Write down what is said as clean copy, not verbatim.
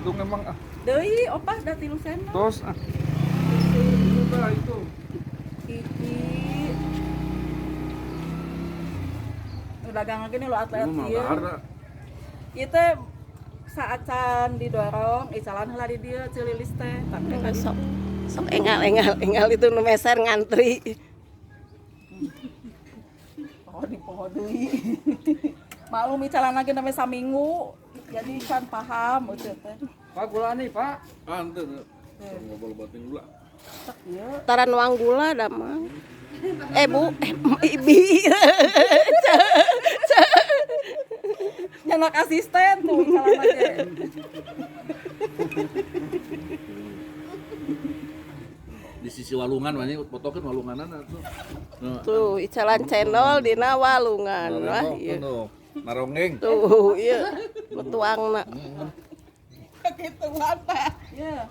hitung emang ah. Deui opah da 3 sen. Tos ah. Itu dah itu. Hiji. Dagang lagi nih lo atlet Itu mah ieu. ada. Ieu teh saat can didorong, icalan heula di dieu cililis teh. Tapi ka dieu. Sok engal itu nu meser ngantri. Di poho deui. Maklum icalan lagi namanya saminggu. Jadi kan paham eueuh teh. Pak gula nih, Pak. Ah, ente. Ngobrol batin gula. Tak ieu. Tara nuang gula da mah. Bu, ibi. Nyanak asisten tuh icalan lagi. Di sisi walungan mah ini potokeun walunganan atuh. Tuh icalan cendol dina walungan. Wah ieu. Narongeng. Tuh ieu nutuangna. Gitu apa? Ya.